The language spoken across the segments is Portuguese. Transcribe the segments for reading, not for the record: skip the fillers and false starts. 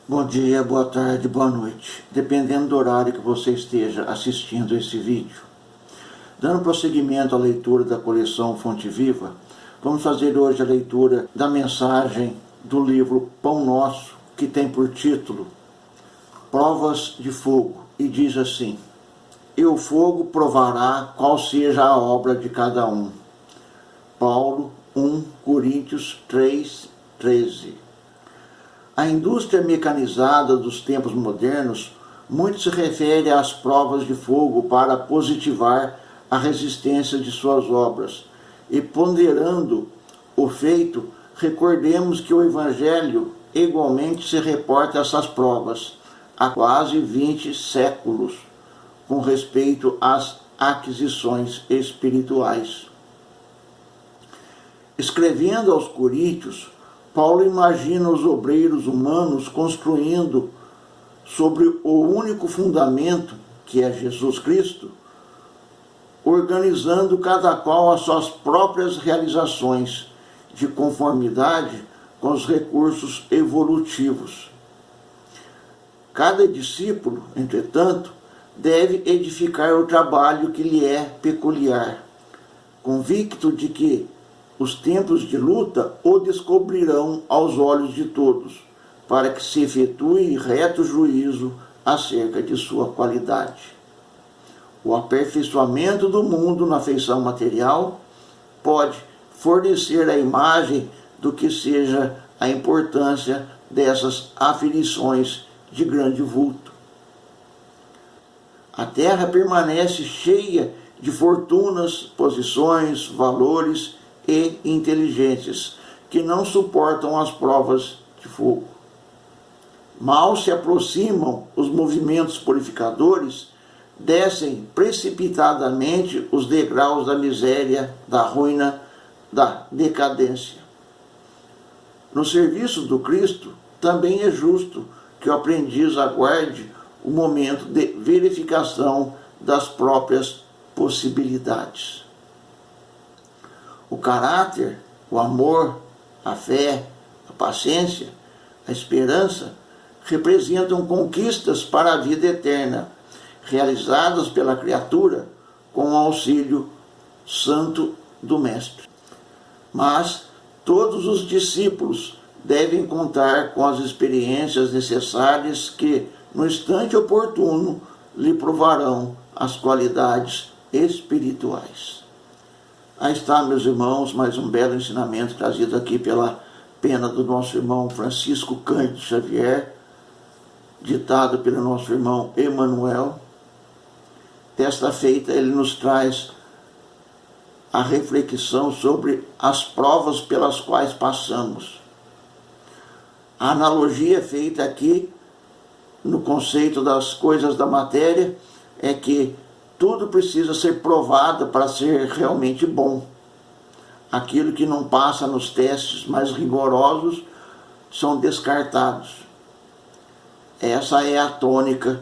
Bom dia, boa tarde, boa noite, dependendo do horário que você esteja assistindo esse vídeo. Dando prosseguimento à leitura da coleção Fonte Viva, vamos fazer hoje a leitura da mensagem do livro Pão Nosso, que tem por título Provas de Fogo, e diz assim: E o fogo provará qual seja a obra de cada um. Paulo, 1 Coríntios 3, 13. A indústria mecanizada dos tempos modernos muito se refere às provas de fogo para positivar a resistência de suas obras. E ponderando o feito, recordemos que o Evangelho igualmente se reporta a essas provas há quase 20 séculos, com respeito às aquisições espirituais. Escrevendo aos Coríntios, Paulo imagina os obreiros humanos construindo sobre o único fundamento, que é Jesus Cristo, organizando cada qual as suas próprias realizações, de conformidade com os recursos evolutivos. Cada discípulo, entretanto, deve edificar o trabalho que lhe é peculiar, convicto de que os tempos de luta o descobrirão aos olhos de todos, para que se efetue reto juízo acerca de sua qualidade. O aperfeiçoamento do mundo na feição material pode fornecer a imagem do que seja a importância dessas aflições de grande vulto. A terra permanece cheia de fortunas, posições, valores e inteligências que não suportam as provas de fogo. Mal se aproximam os movimentos purificadores, descem precipitadamente os degraus da miséria, da ruína, da decadência. No serviço do Cristo, também é justo que o aprendiz aguarde o momento de verificação das próprias possibilidades. O caráter, o amor, a fé, a paciência, a esperança representam conquistas para a vida eterna, realizadas pela criatura com o auxílio santo do Mestre. Mas todos os discípulos devem contar com as experiências necessárias que, no instante oportuno, lhe provarão as qualidades espirituais. Aí está, meus irmãos, mais um belo ensinamento trazido aqui pela pena do nosso irmão Francisco Cândido Xavier, ditado pelo nosso irmão Emanuel. Desta feita, ele nos traz a reflexão sobre as provas pelas quais passamos. A analogia feita aqui, no conceito das coisas da matéria, é que tudo precisa ser provado para ser realmente bom. Aquilo que não passa nos testes mais rigorosos são descartados. Essa é a tônica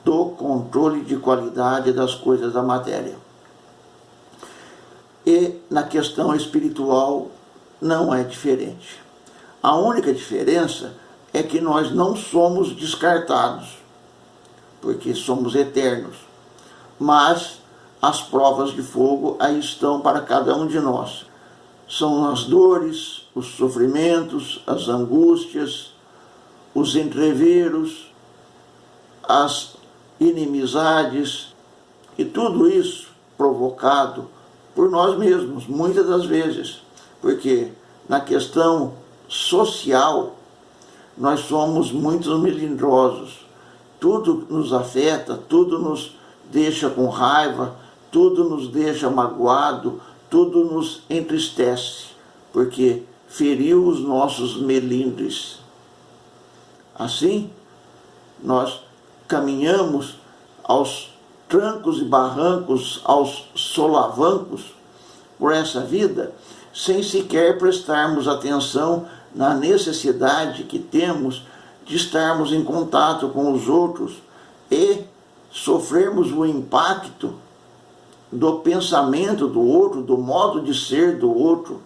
do controle de qualidade das coisas da matéria. E na questão espiritual não é diferente. A única diferença é que nós não somos descartados, porque somos eternos. Mas as provas de fogo aí estão para cada um de nós. São as dores, os sofrimentos, as angústias, os entreveros, as inimizades, e tudo isso provocado por nós mesmos, muitas das vezes, porque na questão social nós somos muito melindrosos, tudo nos afeta, tudo nos deixa com raiva, tudo nos deixa magoado, tudo nos entristece, porque feriu os nossos melindres. Assim, nós caminhamos aos trancos e barrancos, aos solavancos por essa vida, sem sequer prestarmos atenção na necessidade que temos de estarmos em contato com os outros e sofrermos o impacto do pensamento do outro, do modo de ser do outro,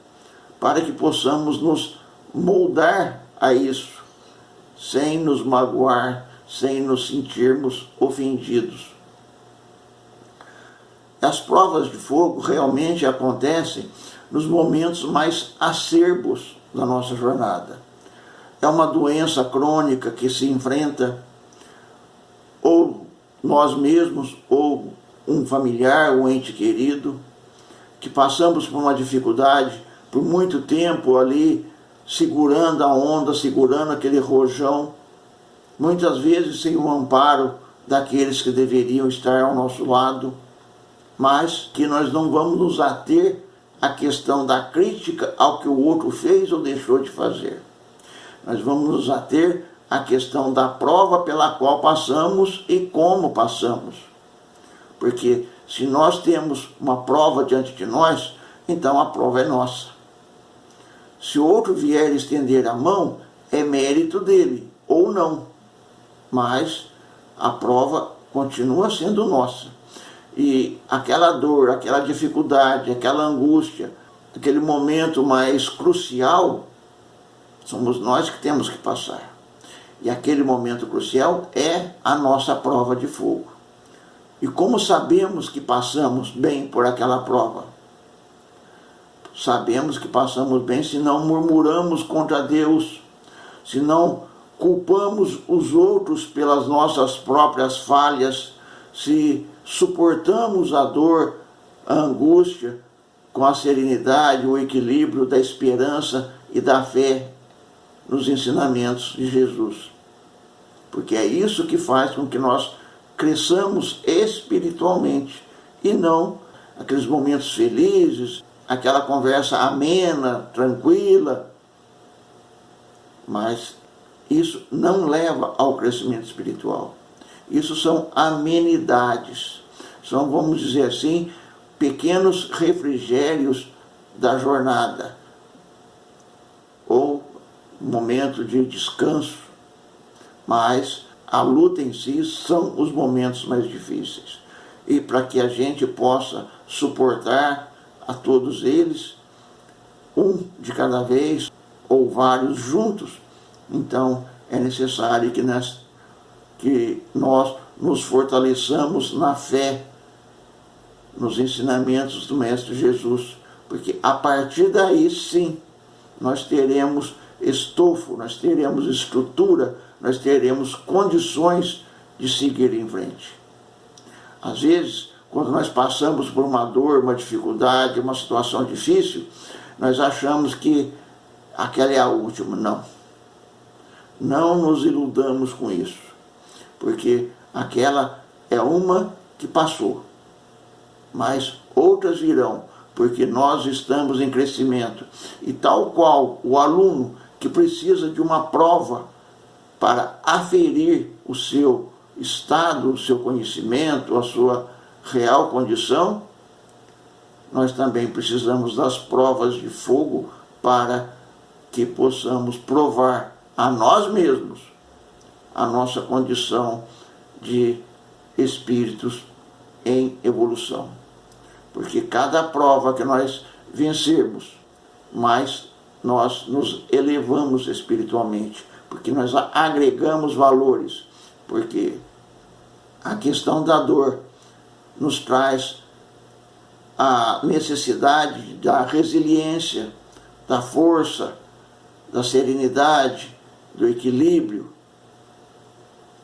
para que possamos nos moldar a isso. sem nos magoar, sem nos sentirmos ofendidos. As provas de fogo realmente acontecem nos momentos mais acerbos da nossa jornada. É uma doença crônica que se enfrenta, ou nós mesmos, ou um familiar, um ente querido, que passamos por uma dificuldade, por muito tempo ali, segurando a onda, segurando aquele rojão, muitas vezes sem o amparo daqueles que deveriam estar ao nosso lado, mas que nós não vamos nos ater à questão da crítica ao que o outro fez ou deixou de fazer. Nós vamos nos ater à questão da prova pela qual passamos e como passamos. Porque se nós temos uma prova diante de nós, então a prova é nossa. Se o outro vier estender a mão, é mérito dele, ou não. Mas a prova continua sendo nossa. E aquela dor, aquela dificuldade, aquela angústia, aquele momento mais crucial, somos nós que temos que passar. E aquele momento crucial é a nossa prova de fogo. E como sabemos que passamos bem por aquela prova? Sabemos que passamos bem se não murmuramos contra Deus, se não culpamos os outros pelas nossas próprias falhas, se suportamos a dor, a angústia, com a serenidade, o equilíbrio da esperança e da fé nos ensinamentos de Jesus. Porque é isso que faz com que nós cresçamos espiritualmente e não aqueles momentos felizes, aquela conversa amena, tranquila. Mas isso não leva ao crescimento espiritual. Isso são amenidades, são, vamos dizer assim, pequenos refrigérios da jornada, ou momento de descanso, mas a luta em si são os momentos mais difíceis. E para que a gente possa suportar a todos eles, um de cada vez, ou vários juntos, então é necessário que nós nos fortaleçamos na fé, nos ensinamentos do Mestre Jesus, porque a partir daí sim nós teremos estofo, nós teremos estrutura, nós teremos condições de seguir em frente. Às vezes, quando nós passamos por uma dor, uma dificuldade, uma situação difícil, nós achamos que aquela é a última. Não. Não nos iludamos com isso, porque aquela é uma que passou, mas outras virão, porque nós estamos em crescimento. E tal qual o aluno que precisa de uma prova para aferir o seu estado, o seu conhecimento, a sua real condição, nós também precisamos das provas de fogo para que possamos provar a nós mesmos a nossa condição de espíritos em evolução. Porque cada prova que nós vencermos, mais nós nos elevamos espiritualmente, porque nós agregamos valores, porque a questão da dor nos traz a necessidade da resiliência, da força, da serenidade, do equilíbrio.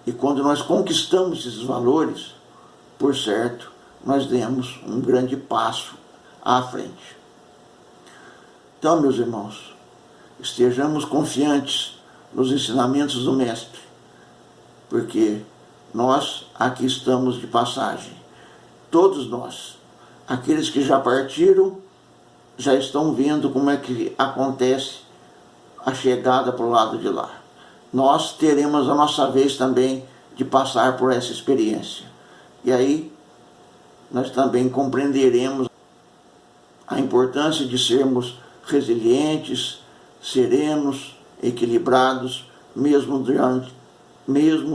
E quando nós conquistamos esses valores, por certo, nós demos um grande passo à frente. Então, meus irmãos, estejamos confiantes nos ensinamentos do Mestre, porque nós aqui estamos de passagem. Todos nós, aqueles que já partiram, já estão vendo como é que acontece a chegada para o lado de lá. Nós teremos a nossa vez também de passar por essa experiência. E aí, nós também compreenderemos a importância de sermos resilientes, serenos, equilibrados, mesmo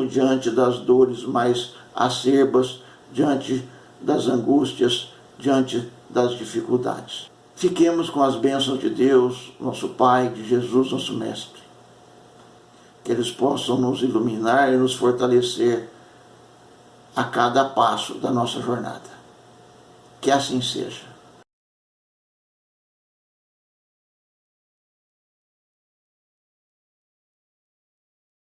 diante das dores mais acerbas, diante das angústias, diante das dificuldades. Fiquemos com as bênçãos de Deus, nosso Pai, de Jesus, nosso Mestre. que eles possam nos iluminar e nos fortalecer a cada passo da nossa jornada. Que assim seja.